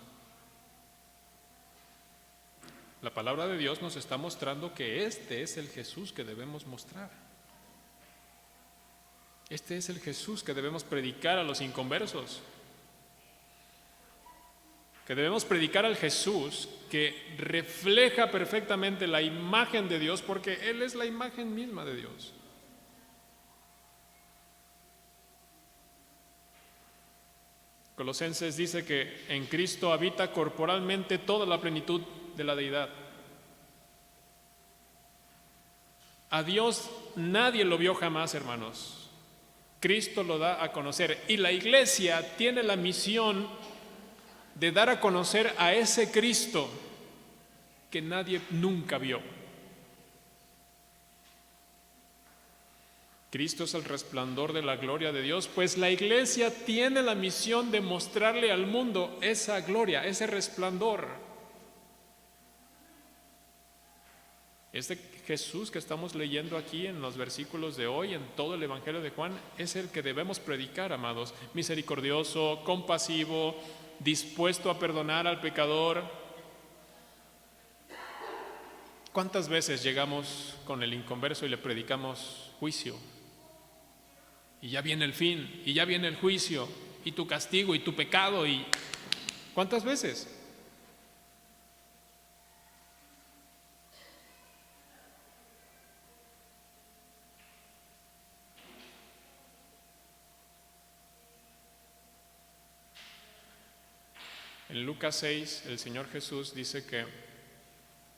la palabra de Dios nos está mostrando que este es el Jesús que debemos mostrar. Este es el Jesús que debemos predicar a los inconversos. Que debemos predicar al Jesús que refleja perfectamente la imagen de Dios, porque Él es la imagen misma de Dios. Colosenses dice que en Cristo habita corporalmente toda la plenitud de la deidad. A Dios nadie lo vio jamás, hermanos. Cristo lo da a conocer y la iglesia tiene la misión de dar a conocer a ese Cristo que nadie nunca vio. Cristo es el resplandor de la gloria de Dios, pues la iglesia tiene la misión de mostrarle al mundo esa gloria, ese resplandor. Este Jesús que estamos leyendo aquí en los versículos de hoy, en todo el Evangelio de Juan, es el que debemos predicar, amados. Misericordioso, compasivo, dispuesto a perdonar al pecador. ¿Cuántas veces llegamos con el inconverso y le predicamos juicio? Y ya viene el fin, y ya viene el juicio, y tu castigo, y tu pecado, y ¿cuántas veces? En Lucas 6, el Señor Jesús dice que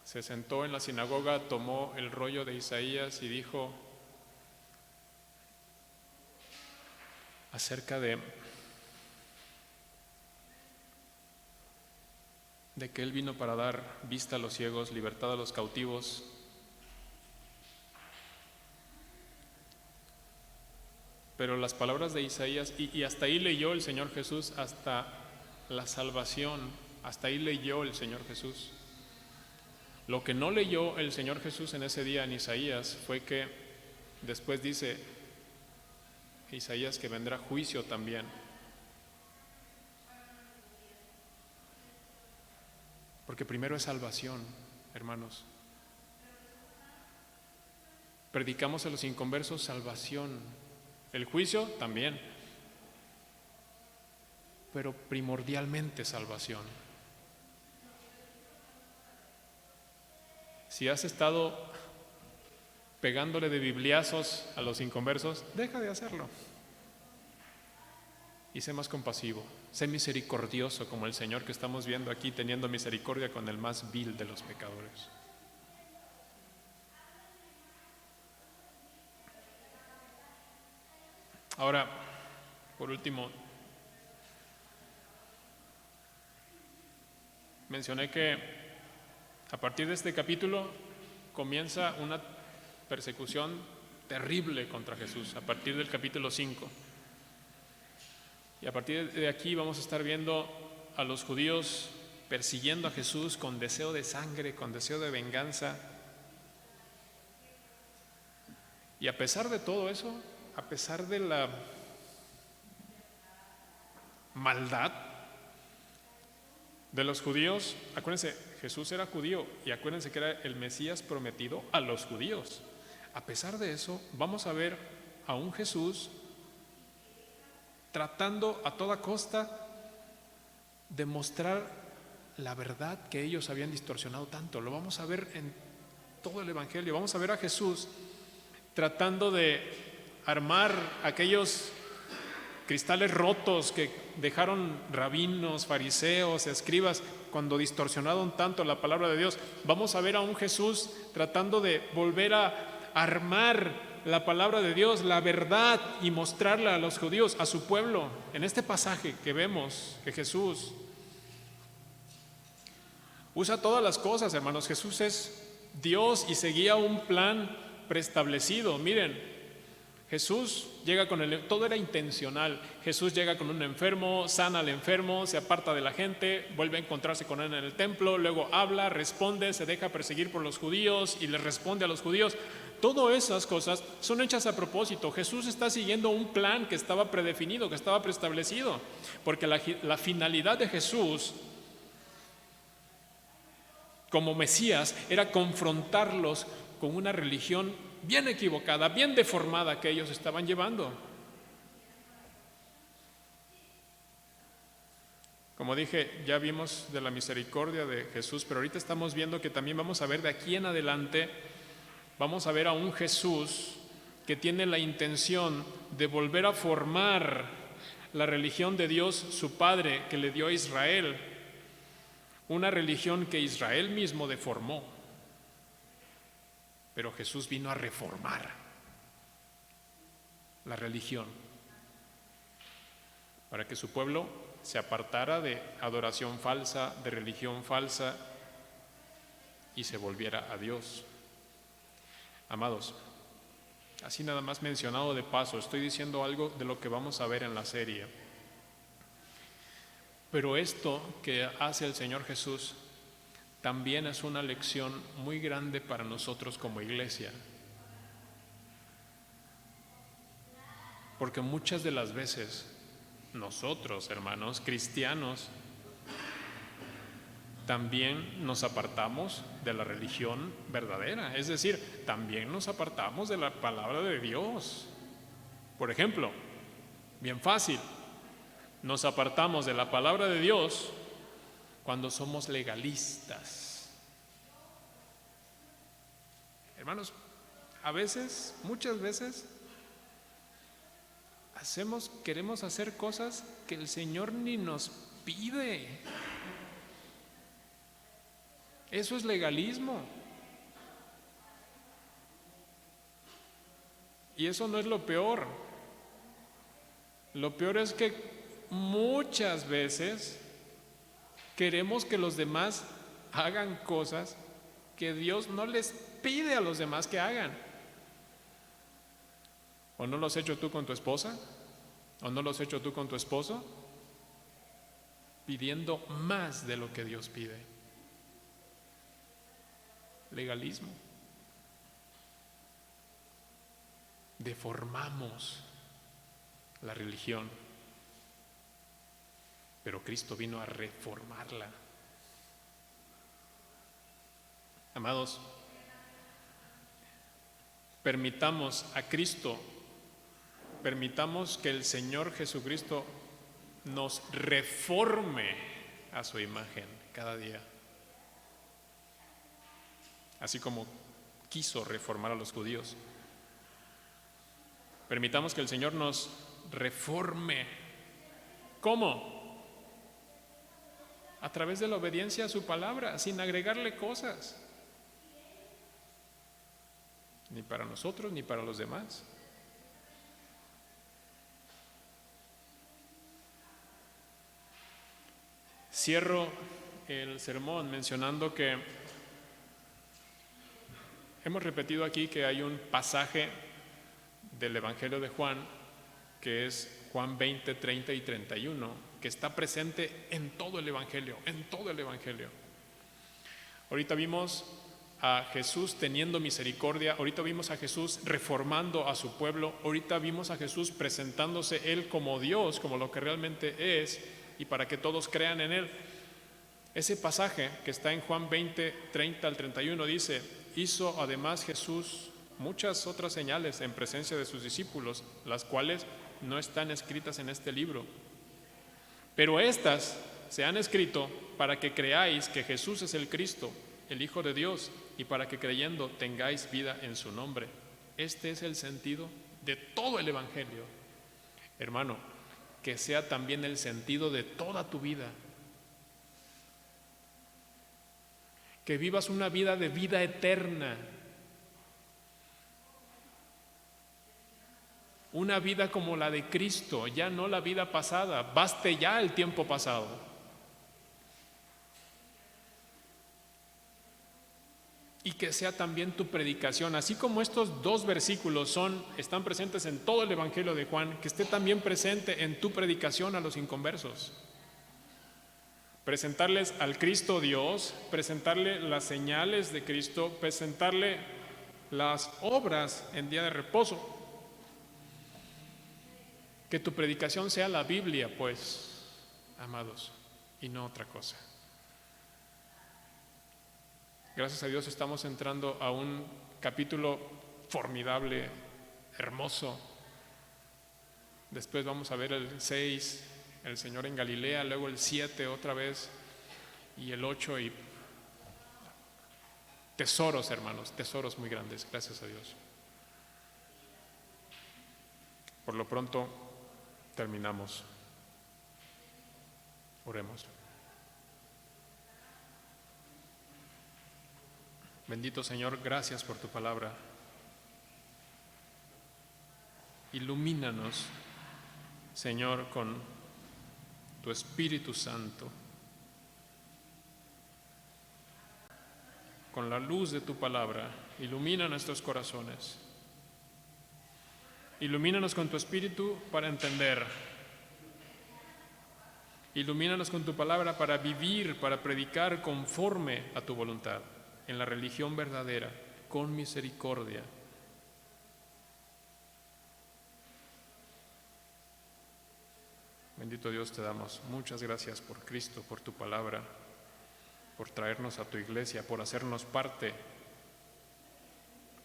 se sentó en la sinagoga, tomó el rollo de Isaías y dijo acerca de que Él vino para dar vista a los ciegos, libertad a los cautivos. Pero las palabras de Isaías, y hasta ahí leyó el Señor Jesús, hasta la salvación, hasta ahí leyó el Señor Jesús. Lo que no leyó el Señor Jesús en ese día en Isaías fue que después dice Isaías que vendrá juicio también. Porque primero es salvación, hermanos. Predicamos a los inconversos salvación. El juicio también. Pero primordialmente salvación. Si has estado pegándole de bibliazos a los inconversos, deja de hacerlo. Y sé más compasivo, sé misericordioso como el Señor que estamos viendo aquí, teniendo misericordia con el más vil de los pecadores. Ahora, por último, mencioné que a partir de este capítulo comienza una persecución terrible contra Jesús, a partir del capítulo 5. Y a partir de aquí vamos a estar viendo a los judíos persiguiendo a Jesús con deseo de sangre, con deseo de venganza. Y a pesar de todo eso, a pesar de la maldad de los judíos, acuérdense, Jesús era judío y acuérdense que era el Mesías prometido a los judíos. A pesar de eso, vamos a ver a un Jesús tratando a toda costa de mostrar la verdad que ellos habían distorsionado tanto. Lo vamos a ver en todo el Evangelio. Vamos a ver a Jesús tratando de armar aquellos cristales rotos que dejaron rabinos, fariseos, escribas cuando distorsionaron tanto la palabra de Dios. Vamos a ver a un Jesús tratando de volver a armar la palabra de Dios, la verdad, y mostrarla a los judíos, a su pueblo. En este pasaje que vemos que Jesús usa todas las cosas, hermanos. Jesús es Dios y seguía un plan preestablecido. Miren, Jesús llega todo era intencional. Jesús llega con un enfermo, sana al enfermo, se aparta de la gente, vuelve a encontrarse con él en el templo, luego habla, responde, se deja perseguir por los judíos y les responde a los judíos. Todas esas cosas son hechas a propósito. Jesús está siguiendo un plan que estaba predefinido, que estaba preestablecido, porque la finalidad de Jesús como Mesías era confrontarlos con una religión bien equivocada, bien deformada que ellos estaban llevando. Como dije, ya vimos de la misericordia de Jesús, pero ahorita estamos viendo que también vamos a ver de aquí en adelante, vamos a ver a un Jesús que tiene la intención de volver a formar la religión de Dios, su Padre, que le dio a Israel, una religión que Israel mismo deformó. Pero Jesús vino a reformar la religión para que su pueblo se apartara de adoración falsa, de religión falsa y se volviera a Dios. Amados, así nada más mencionado de paso, estoy diciendo algo de lo que vamos a ver en la serie. Pero esto que hace el Señor Jesús también es una lección muy grande para nosotros como iglesia. Porque muchas de las veces nosotros, hermanos cristianos, también nos apartamos de la religión verdadera. Es decir, también nos apartamos de la palabra de Dios. Por ejemplo, bien fácil, nos apartamos de la palabra de Dios cuando somos legalistas. Hermanos, a veces, muchas veces, queremos hacer cosas que el Señor ni nos pide. Eso es legalismo. Y eso no es lo peor. Lo peor es que muchas veces queremos que los demás hagan cosas que Dios no les pide a los demás que hagan. ¿O no lo has hecho tú con tu esposa? ¿O no lo has hecho tú con tu esposo? Pidiendo más de lo que Dios pide. legalismo. Deformamos la religión, pero Cristo vino a reformarla. Amados, permitamos a Cristo, permitamos que el Señor Jesucristo nos reforme a su imagen cada día, así como quiso reformar a los judíos. Permitamos que el Señor nos reforme. ¿Cómo? A través de la obediencia a su palabra, sin agregarle cosas, ni para nosotros ni para los demás. Cierro el sermón mencionando que hemos repetido aquí que hay un pasaje del Evangelio de Juan, que es Juan 20, 30 y 31, que está presente en todo el Evangelio, Ahorita vimos a Jesús teniendo misericordia, ahorita vimos a Jesús reformando a su pueblo, ahorita vimos a Jesús presentándose Él como Dios, como lo que realmente es, y para que todos crean en Él. Ese pasaje que está en Juan 20, 30 al 31 dice: hizo además Jesús muchas otras señales en presencia de sus discípulos, las cuales no están escritas en este libro. Pero estas se han escrito para que creáis que Jesús es el Cristo, el Hijo de Dios, y para que creyendo tengáis vida en su nombre. Este es el sentido de todo el Evangelio. Hermano, que sea también el sentido de toda tu vida. Que vivas una vida de vida eterna. Una vida como la de Cristo, ya no la vida pasada. Baste ya el tiempo pasado. Y que sea también tu predicación, así como estos dos versículos están presentes en todo el Evangelio de Juan, que esté también presente en tu predicación a los inconversos. Presentarles al Cristo Dios, presentarle las señales de Cristo, presentarle las obras en día de reposo. Que tu predicación sea la Biblia, pues, amados, y no otra cosa. Gracias a Dios estamos entrando a un capítulo formidable, hermoso. Después vamos a ver el 6, el Señor en Galilea, luego el 7 otra vez, y el 8, y tesoros, hermanos, tesoros muy grandes, gracias a Dios. Por lo pronto, terminamos. Oremos. Bendito Señor, gracias por tu palabra. Ilumínanos, Señor, con tu Espíritu Santo, con la luz de tu palabra. Ilumina nuestros corazones. Ilumínanos con tu Espíritu para entender. Ilumínanos con tu palabra para vivir, para predicar conforme a tu voluntad, en la religión verdadera, con misericordia. Bendito Dios, te damos muchas gracias por Cristo, por tu palabra, por traernos a tu iglesia, por hacernos parte,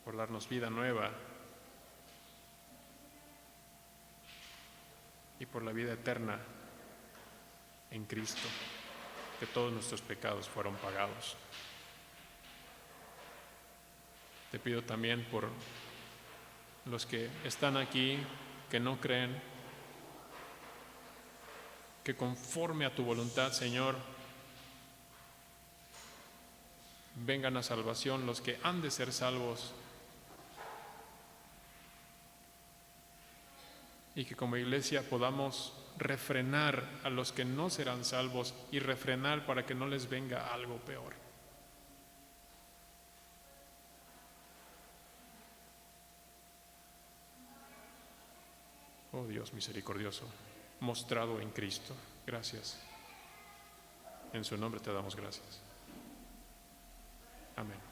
por darnos vida nueva y por la vida eterna en Cristo, que todos nuestros pecados fueron pagados. Te pido también por los que están aquí, que no creen, que conforme a tu voluntad, Señor, vengan a salvación los que han de ser salvos, y que como iglesia podamos refrenar a los que no serán salvos y refrenar para que no les venga algo peor. Oh Dios misericordioso, mostrado en Cristo, gracias. En su nombre te damos gracias. Amén.